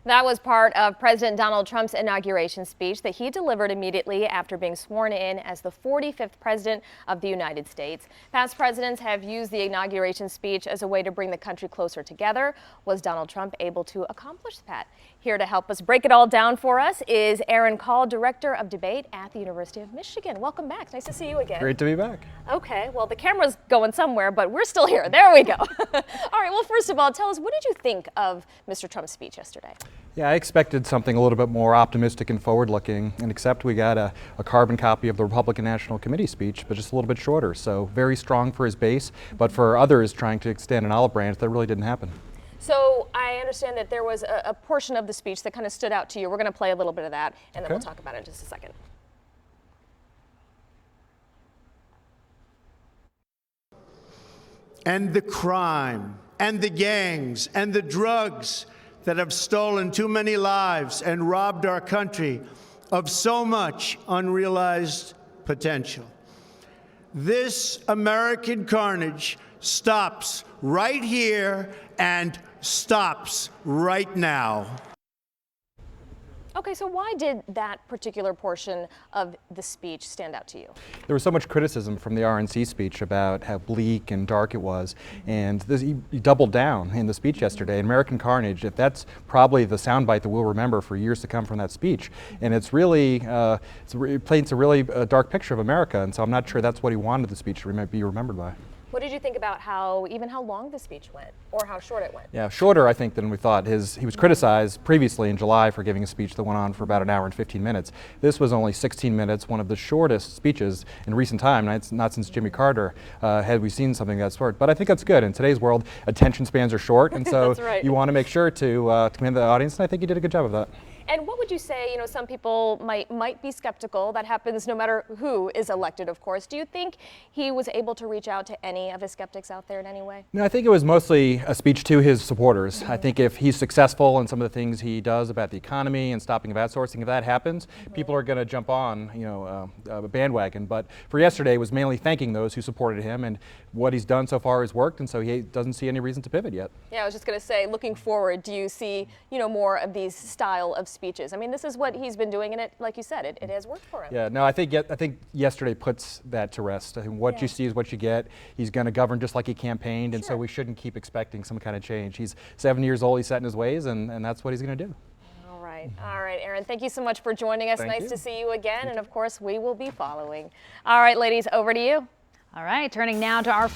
That was part of President Donald Trump's inauguration speech that he delivered immediately after being sworn in as the 45th president of the United States. Past presidents have used the inauguration speech as a way to bring the country closer together. Was Donald Trump able to accomplish that? Here to help us break it all down for us is Aaron Call, Director of Debate at the University of Michigan. Welcome back. Nice to see you again. Great to be back. Okay, well, the camera's going somewhere, but we're still here. There we go. All right, well, first of all, tell us, what did you think of Mr. Trump's speech yesterday? Yeah, I expected something a little bit more optimistic and forward-looking, and except we got a carbon copy of the Republican National Committee speech, but just a little bit shorter. So very strong for his base, but for others trying to extend an olive branch, that really didn't happen. So I understand that there was a portion of the speech that kind of stood out to you. We're going to play a little bit of that, and then we'll talk about it in just a second. And the crime, and the gangs, and the drugs that have stolen too many lives and robbed our country of so much unrealized potential. This American carnage stops right here and stops right now. Okay, so why did that particular portion of the speech stand out to you? There was so much criticism from the RNC speech about how bleak and dark it was, and he doubled down in the speech yesterday. American carnage, if that's probably the soundbite that we'll remember for years to come from that speech, and it's really, it paints a really dark picture of America, and so I'm not sure that's what he wanted the speech to be remembered by. What did you think about how long the speech went, or how short it went? Yeah, shorter, I think, than we thought. He was criticized previously in July for giving a speech that went on for about an hour and 15 minutes. This was only 16 minutes, one of the shortest speeches in recent time. Not since Jimmy Carter had we seen something that short. But I think that's good. In today's world, attention spans are short, and so right. You want to make sure to command the audience, and I think you did a good job of that. And what would you say, some people might be skeptical. That happens no matter who is elected, of course. Do you think he was able to reach out to any of his skeptics out there in any way? No, I think it was mostly a speech to his supporters. I think if he's successful in some of the things he does about the economy and stopping of outsourcing, if that happens, people are going to jump on, a bandwagon. But for yesterday, it was mainly thanking those who supported him, and what he's done so far has worked, and so he doesn't see any reason to pivot yet. Yeah, I was just going to say, looking forward, do you see, more of these style of speeches? I mean, this is what he's been doing, and it, like you said, it has worked for him. Yeah, no, I think yesterday puts that to rest. I think what you see is what you get. He's going to govern just like he campaigned, and so we shouldn't keep expecting some kind of change. He's 70 years old, he's set in his ways, and that's what he's going to do. All right, Aaron, thank you so much for joining us. Nice to see you again, and of course, we will be following. All right, ladies, over to you. All right, turning now to our